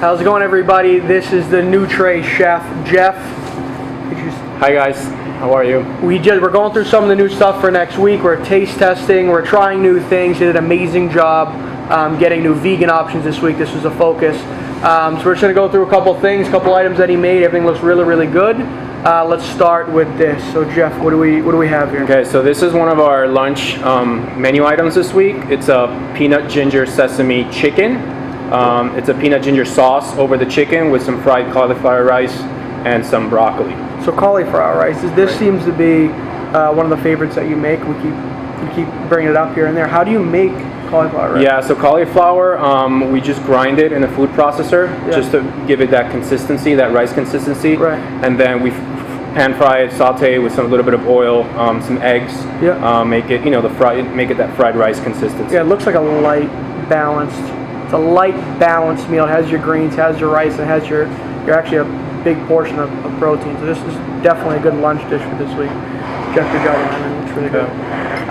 How's it going, everybody? This is the Nutre chef, Jeff. Hi guys, how are you? We're going through some of the new stuff for next week. We're taste testing, we're trying new things. He did an amazing job getting new vegan options this week. This was a focus. So we're just going to go through a couple things, a couple items that he made. Everything looks really, really good. Let's start with this. So Jeff, what do we have here? Okay, so this is one of our lunch menu items this week. It's a peanut ginger sesame chicken. It's a peanut ginger sauce over the chicken with some fried cauliflower rice and some broccoli. So cauliflower rice, this seems to be one of the favorites that you make. We keep bringing it up here and there. How do you make cauliflower rice? Yeah, so cauliflower, we just grind it in a food processor just to give it that consistency, that rice consistency. Right. And then we pan fry it, saute with a little bit of oil, some eggs. Yeah. Make it, make it that fried rice consistency. Yeah, it looks like a light, balanced. It's a light, balanced meal. It has your greens, has your rice, and has your actually a big portion of protein. So this is definitely a good lunch dish for this week. Jeff, good job on it. It's really good.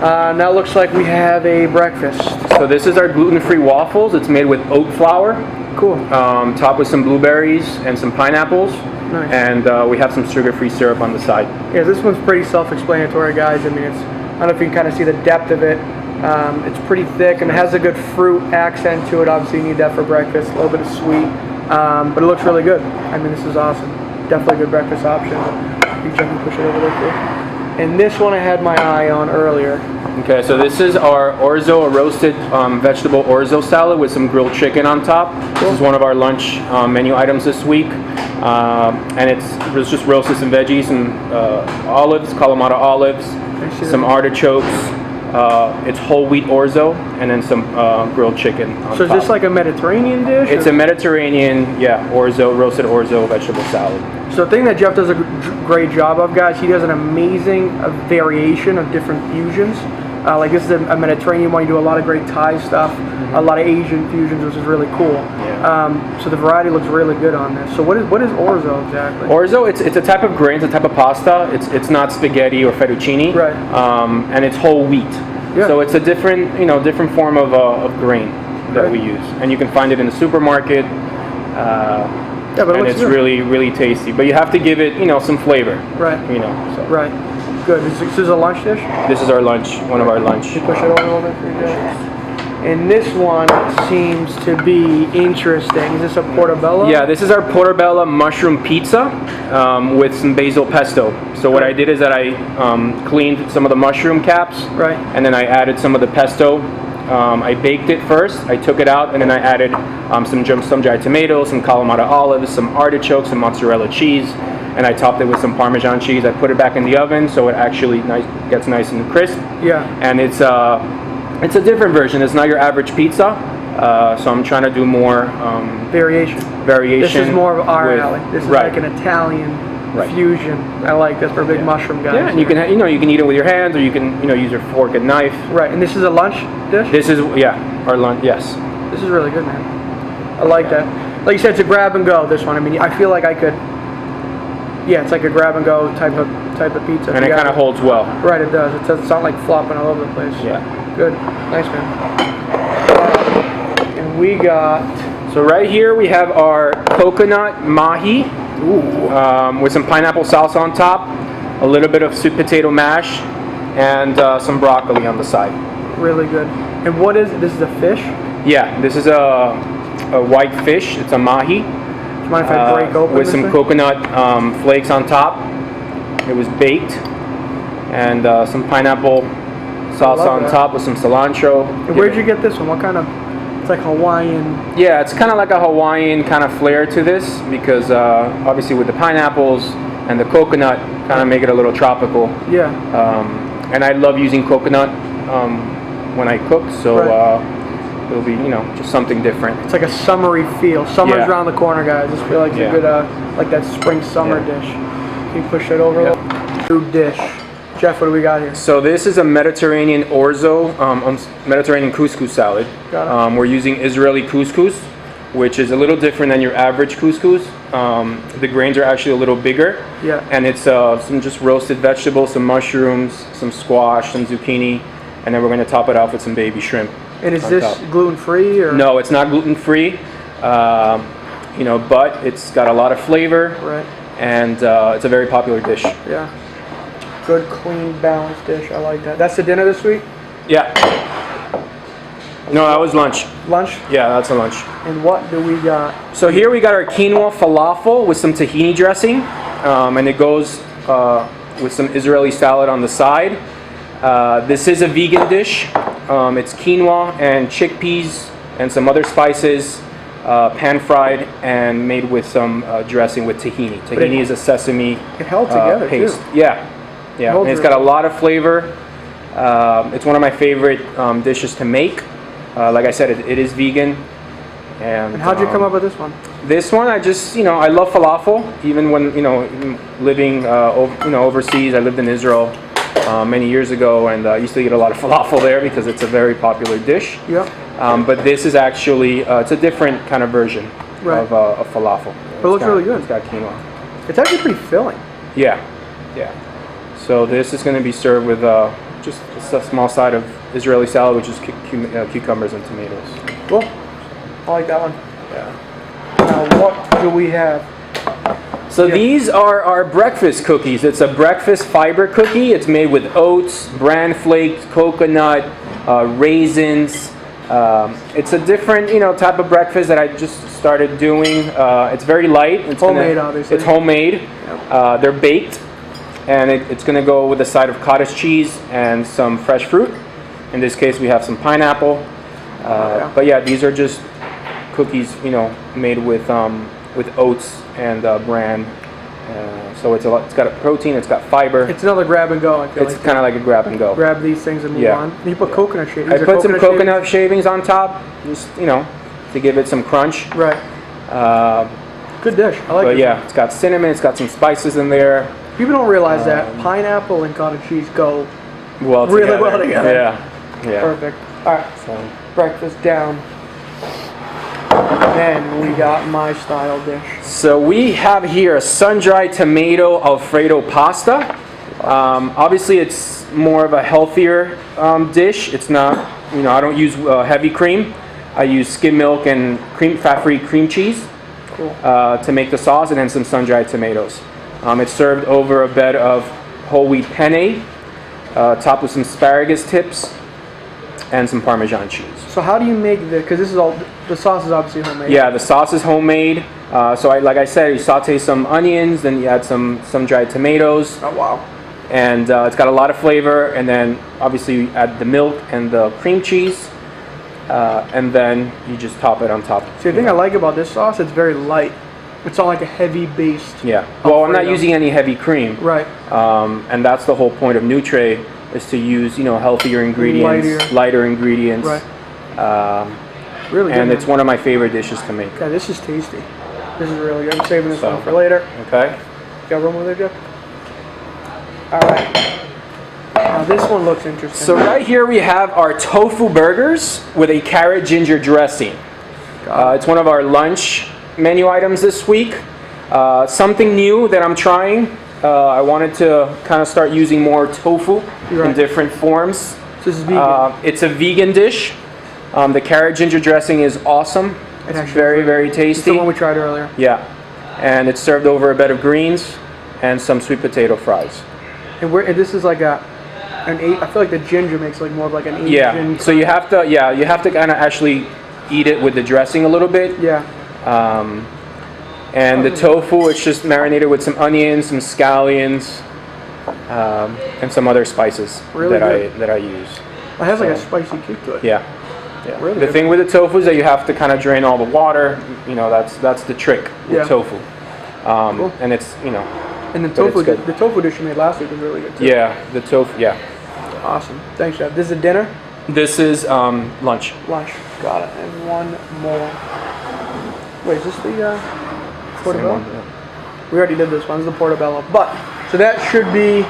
Now it looks like we have a breakfast. So this is our gluten-free waffles. It's made with oat flour. Cool. Topped with some blueberries and some pineapples. Nice. And we have some sugar-free syrup on the side. Yeah, this one's pretty self-explanatory, guys. I mean, I don't know if you can kind of see the depth of it. It's pretty thick and it has a good fruit accent to it. Obviously, you need that for breakfast. A little bit of sweet, but it looks really good. I mean, this is awesome. Definitely a good breakfast option. You can push it over there too. And this one I had my eye on earlier. Okay, so this is our orzo, a roasted vegetable orzo salad with some grilled chicken on top. Cool. This is one of our lunch menu items this week. And it's just roasted some veggies, some olives, Kalamata olives, some artichokes. It's whole wheat orzo, and then some grilled chicken on So is top. this like a Mediterranean dish? It's a Mediterranean, roasted orzo vegetable salad. So the thing that Jeff does a great job of, guys, he does an amazing variation of different fusions. Like this is a Mediterranean one. You do a lot of great Thai stuff, a lot of Asian fusions, which is really cool. Yeah. So the variety looks really good on this. So what is orzo exactly? Orzo, it's a type of grain, it's a type of pasta. It's not spaghetti or fettuccine. Right. And it's whole wheat. Yeah. So it's a different form of grain that we use, and you can find it in the supermarket. Yeah, but and it's really, really tasty. But you have to give it, some flavor. Right. So. Right. Good. This is a lunch dish? This is our lunch, one of our lunch. You push it over a little bit for you guys. And this one seems to be interesting. Is this a portobello? Yeah, this is our portobello mushroom pizza with some basil pesto. So what I did is that I cleaned some of the mushroom caps. Right. And then I added some of the pesto. I baked it first, I took it out, and then I added some dried tomatoes, some Kalamata olives, some artichokes, some mozzarella cheese, and I topped it with some Parmesan cheese. I put it back in the oven so it actually gets nice and crisp. Yeah. And it's a different version. It's not your average pizza, so I'm trying to do more variation. This is more of our alley. This is like an Italian fusion. I like this for big mushroom guys. Yeah, and you can you can eat it with your hands, or you can use your fork and knife. Right. And this is a lunch dish? This is our lunch. Yes. This is really good, man. I like that. Like you said, it's a grab and go. This one. I mean, I feel like I could. Yeah, it's like a grab and go type of pizza. And it kind of holds well. Right, it does. It doesn't sound like flopping all over the place. Yeah. Good. Nice, man. And we got. So right here we have our coconut mahi. With some pineapple salsa on top, a little bit of sweet potato mash, and some broccoli on the side. Really good. And what is this? Is a fish? Yeah, this is a white fish. It's a mahi. Do you mind if I break open with some coconut flakes on top? It was baked, and some pineapple salsa on top with some cilantro. And where'd you get this one? What kind of? It's like Hawaiian. Yeah, it's kind of like a Hawaiian kind of flair to this because obviously with the pineapples and the coconut kind of make it a little tropical. Yeah. And I love using coconut when I cook, so it'll be just something different. It's like a summery feel. Summer's around the corner, guys. I just feel like it's a good like that spring summer dish. Can you push that over a little? New dish. Jeff, what do we got here? So this is a Mediterranean orzo, Mediterranean couscous salad. Got it. We're using Israeli couscous, which is a little different than your average couscous. The grains are actually a little bigger. Yeah. And it's some just roasted vegetables, some mushrooms, some squash, some zucchini, and then we're going to top it off with some baby shrimp. And is this gluten-free or? No, it's not gluten-free. but it's got a lot of flavor. Right. And it's a very popular dish. Yeah. Good, clean, balanced dish. I like that. That's the dinner this week? Yeah. No, that was lunch. Lunch? Yeah, that's a lunch. And what do we got? So here we got our quinoa falafel with some tahini dressing, and it goes with some Israeli salad on the side. This is a vegan dish. It's quinoa and chickpeas and some other spices, pan-fried and made with some dressing with tahini. Tahini is a sesame It held together paste. too. Yeah. And it's got a lot of flavor. It's one of my favorite dishes to make. Like I said, it is vegan. And how'd you come up with this one? This one, I just, I love falafel. Even when, living, overseas, I lived in Israel many years ago, and I used to eat a lot of falafel there because it's a very popular dish. Yep. But this is actually, it's a different kind of version Right. of falafel. But it looks really good. It's got quinoa. It's actually pretty filling. Yeah. So this is going to be served with just a small side of Israeli salad, which is cucumbers and tomatoes. Cool. I like that one. Yeah. Now, what do we have? So these are our breakfast cookies. It's a breakfast fiber cookie. It's made with oats, bran flakes, coconut, raisins. It's a different, type of breakfast that I just started doing. It's very light. It's Homemade, obviously. It's homemade. Yep. They're baked, and it's going to go with a side of cottage cheese and some fresh fruit. In this case, we have some pineapple. But yeah, these are just cookies, made with oats and bran. So it's got a protein, it's got fiber. It's another grab and go. I feel It's kind of like a grab and go. Grab these things and move on. And you put coconut shavings. I put some coconut shavings on top, just to give it some crunch. Right. Good dish. I like it. But yeah, it's got cinnamon, it's got some spices in there. People don't realize that pineapple and cottage cheese go Really well together. Yeah. Perfect. All right. So, Breakfast down. Then we got my style dish. So we have here a sun-dried tomato Alfredo pasta. Obviously, it's more of a healthier dish. It's not, I don't use heavy cream. I use skim milk and fat-free cream cheese to make the sauce, and then some sun-dried tomatoes. It's served over a bed of whole wheat penne, topped with some asparagus tips, and some Parmesan cheese. So how do you make because this is all, the sauce is obviously homemade. Yeah, the sauce is homemade. Like I said, you saute some onions, then you add some dried tomatoes. Oh, wow. And it's got a lot of flavor, and then obviously you add the milk and the cream cheese, and then you just top it on top. See, the thing I like about this sauce, it's very light. It's not like a heavy based. Yeah. Well, I'm not Alfredo. using any heavy cream. Right. And that's the whole point of Nutre, is to use, healthier ingredients, lighter ingredients. Right. Really good. And it's one of my favorite dishes to make. Yeah, this is tasty. This is really good. I'm saving this one for later. Okay. Got room with it, Jeff? All right. Now this one looks interesting. So right here we have our tofu burgers with a carrot ginger dressing. It's one of our lunch menu items this week. Something new that I'm trying. I wanted to kind of start using more tofu in different forms. So this is vegan. It's a vegan dish. The carrot ginger dressing is awesome. It's very, very tasty. It's the one we tried earlier. Yeah. And it's served over a bed of greens and some sweet potato fries. And this is like an I feel like the ginger makes like more of like an Asian. Yeah. So you have to kind of actually eat it with the dressing a little bit. Yeah. And the tofu, it's just marinated with some onions, some scallions, and some other spices that I use. It has like a spicy kick to it. Yeah. Really the good. thing with the tofu is that you have to kind of drain all the water. That's the trick with tofu. Cool. And it's And the tofu dish you made last week was really good too. Yeah, the tofu. Yeah. Awesome. Thanks, Chef. This is dinner. This is lunch. Lunch. Got it. And one more. Wait, is this the portobello? Yeah. We already did this one. This is the portobello. But so that should be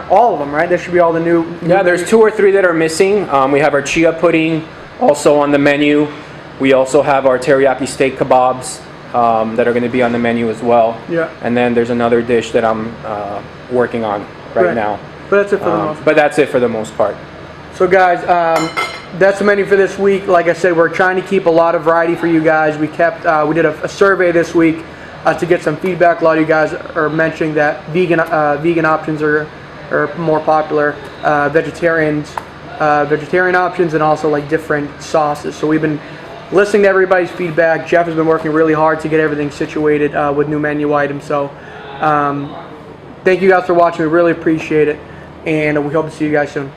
all of them, right? That should be all the new. Yeah, there's 2 or 3 that are missing. We have our chia pudding also on the menu. We also have our teriyaki steak kebabs that are going to be on the menu as well. Yeah. And then there's another dish that I'm working on right now. But that's it for the most. But that's it for the most part. So guys, that's the menu for this week. Like I said, we're trying to keep a lot of variety for you guys. We did a survey this week to get some feedback. A lot of you guys are mentioning that vegan options are more popular, vegetarian options, and also like different sauces. So we've been listening to everybody's feedback. Jeff has been working really hard to get everything situated with new menu items. So thank you guys for watching. We really appreciate it, and we hope to see you guys soon.